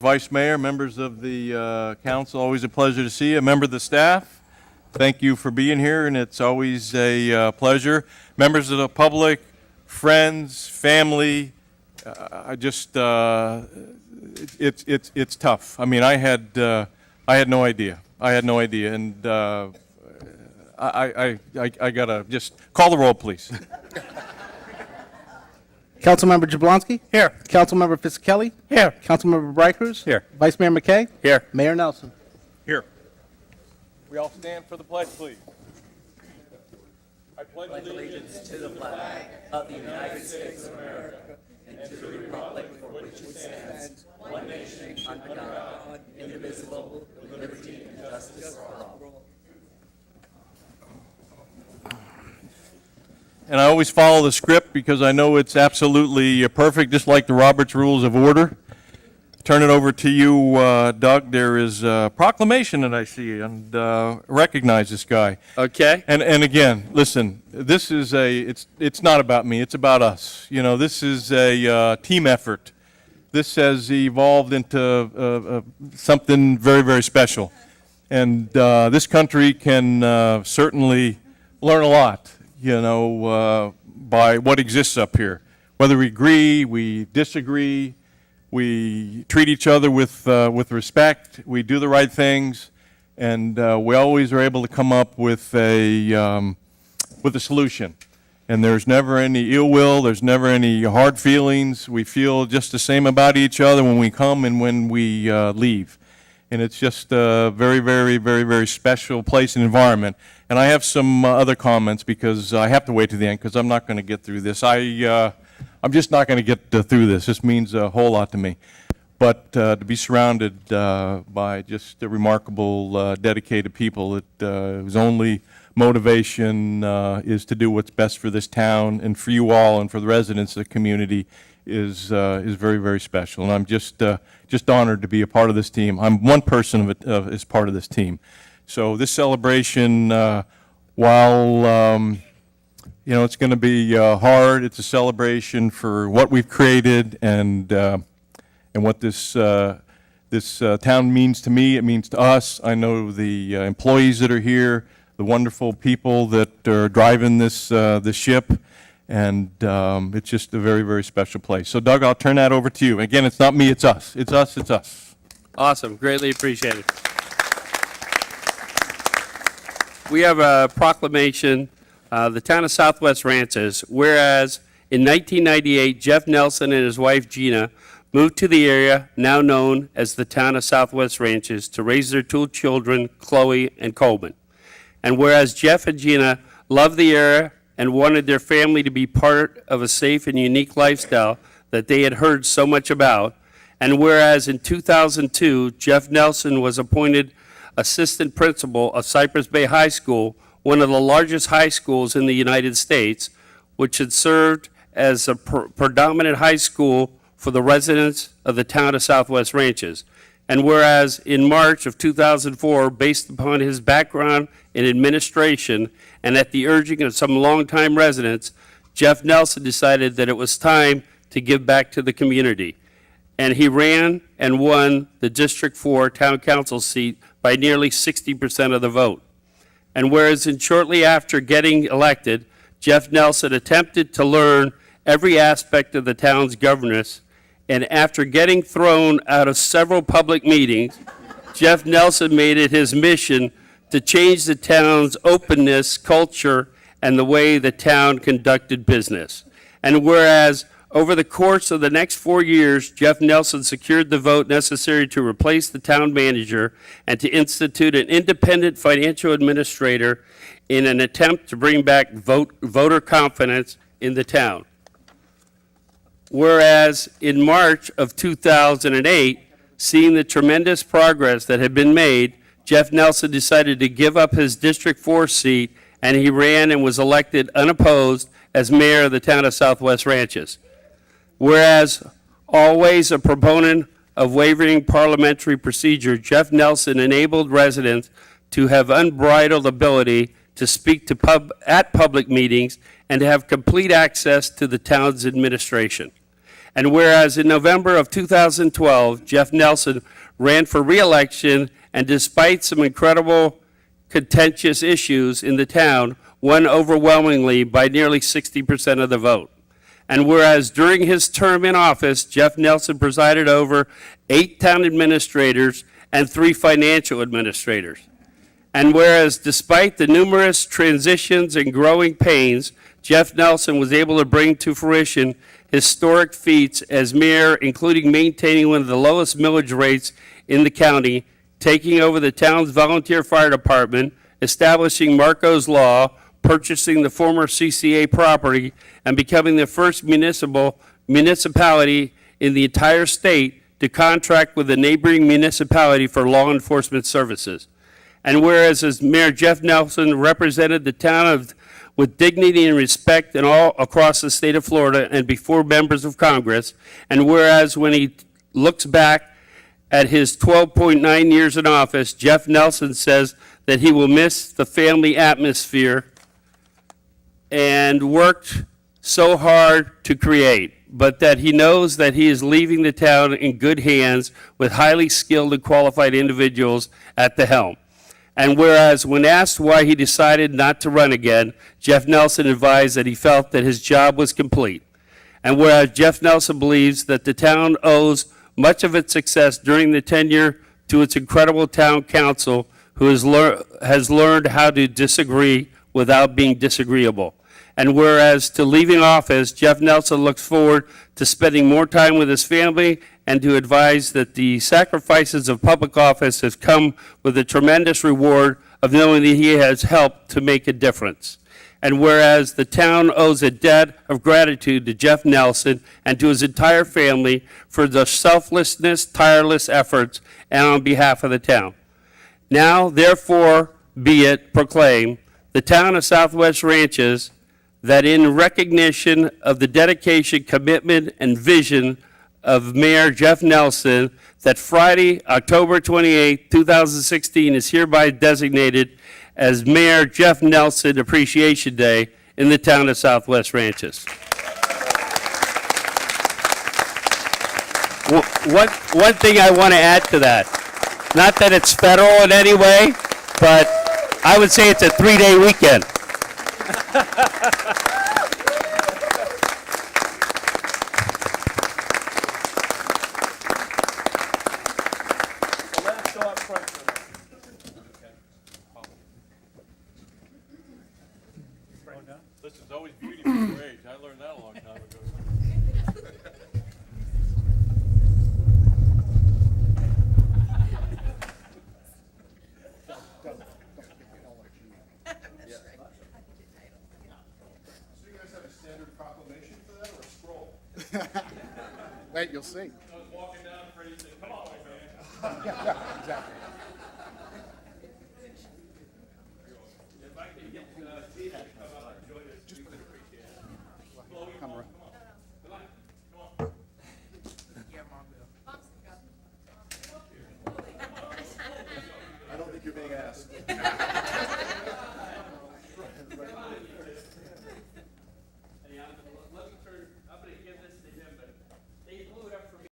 Vice Mayor, members of the council, always a pleasure to see you. A member of the staff, thank you for being here, and it's always a pleasure. Members of the public, friends, family, it's tough. I mean, I had no idea. And I gotta just call the roll, please. Councilmember Jablonski? Here. Councilmember Fisickelli? Here. Councilmember Brikers? Here. Vice Mayor McKay? Here. Mayor Nelson? Here. We all stand for the pledge, please. I pledge allegiance to the flag of the United States of America and to the republic for which it stands, one nation, under God, indivisible, with liberty and justice for all. And I always follow the script because I know it's absolutely perfect, just like the Robert's Rules of Order. Turn it over to you, Doug. There is a proclamation that I see, and recognize this guy. Okay. And again, listen, this is it's not about me, it's about us. You know, this is a team effort. This has evolved into something very, very special. And this country can certainly learn a lot, you know, by what exists up here. Whether we agree, we disagree, we treat each other with respect, we do the right things, and we always are able to come up with a solution. And there's never any ill will, there's never any hard feelings. We feel just the same about each other when we come and when we leave. And it's just a very, very, very, very special place and environment. And I have some other comments because I have to wait to the end because I'm not going to get through this. I'm just not going to get through this. This means a whole lot to me. But to be surrounded by just remarkable, dedicated people whose only motivation is to do what's best for this town and for you all and for the residents of the community is very, very special. And I'm just honored to be a part of this team. I'm one person as part of this team. So this celebration, while you know, it's going to be hard, it's a celebration for what we've created and what this town means to me. It means to us. I know the employees that are here, the wonderful people that are driving this ship, and it's just a very, very special place. So, Doug, I'll turn that over to you. Again, it's not me, it's us. It's us, it's us. Awesome. Greatly appreciated. We have a proclamation, the town of Southwest Ranches, whereas in 1998, Jeff Nelson and his wife Gina moved to the area now known as the town of Southwest Ranches to raise their two children, Chloe and Coleman. And whereas Jeff and Gina loved the area and wanted their family to be part of a safe and unique lifestyle that they had heard so much about, and whereas in 2002, Jeff Nelson was appointed assistant principal of Cypress Bay High School, one of the largest high schools in the United States, which had served as a predominant high school for the residents of the town of Southwest Ranches. And whereas in March of 2004, based upon his background in administration and at the urging of some longtime residents, Jeff Nelson decided that it was time to give back to the community. And he ran and won the District 4 Town Council seat by nearly 60% of the vote. And whereas shortly after getting elected, Jeff Nelson attempted to learn every aspect of the town's governance, and after getting thrown out of several public meetings, Jeff Nelson made it his mission to change the town's openness, culture, and the way the town conducted business. And whereas over the course of the next 4 years, Jeff Nelson secured the vote necessary to replace the town manager and to institute an independent financial administrator in an attempt to bring back voter confidence in the town. Whereas in March of 2008, seeing the tremendous progress that had been made, Jeff Nelson decided to give up his District 4 seat, and he ran and was elected unopposed as mayor of the town of Southwest Ranches. Whereas always a proponent of waiving parliamentary procedure, Jeff Nelson enabled residents to have unbridled ability to speak to at public meetings and to have complete access to the town's administration. And whereas in November of 2012, Jeff Nelson ran for re-election, and despite some incredible contentious issues in the town, won overwhelmingly by nearly 60% of the vote. And whereas during his term in office, Jeff Nelson presided over 8 town administrators and 3 financial administrators. And whereas despite the numerous transitions and growing pains, Jeff Nelson was able to bring to fruition historic feats as mayor, including maintaining one of the lowest millage rates in the county, taking over the town's volunteer fire department, establishing Marco's Law, purchasing the former CCA property, and becoming the first municipality in the entire state to contract with a neighboring municipality for law enforcement services. And whereas as Mayor Jeff Nelson represented the town with dignity and respect in all across the state of Florida and before members of Congress, and whereas when he looks back at his 12.9 years in office, Jeff Nelson says that he will miss the family atmosphere and worked so hard to create, but that he knows that he is leaving the town in good hands with highly skilled and qualified individuals at the helm. And whereas when asked why he decided not to run again, Jeff Nelson advised that he felt that his job was complete. And whereas Jeff Nelson believes that the town owes much of its success during the tenure to its incredible town council, who has learned how to disagree without being disagreeable. And whereas to leaving office, Jeff Nelson looks forward to spending more time with his family and to advise that the sacrifices of public office has come with a tremendous reward of knowing that he has helped to make a difference. And whereas the town owes a debt of gratitude to Jeff Nelson and to his entire family for their selflessness, tireless efforts, and on behalf of the town. Now, therefore, be it proclaimed, the town of Southwest Ranches, that in recognition of the dedication, commitment, and vision of Mayor Jeff Nelson, that Friday, October 28, 2016 is hereby designated as Mayor Jeff Nelson Appreciation Day in the town of Southwest Ranches. One thing I want to add to that, not that it's federal in any way, but I would say it's a 3-day weekend. This is always beauty for your age. I learned that a long time ago. So you guys have a standard proclamation for that or a scroll? Wait, you'll see. I was walking down, Freddie said, "Come on, my man." Yeah, exactly.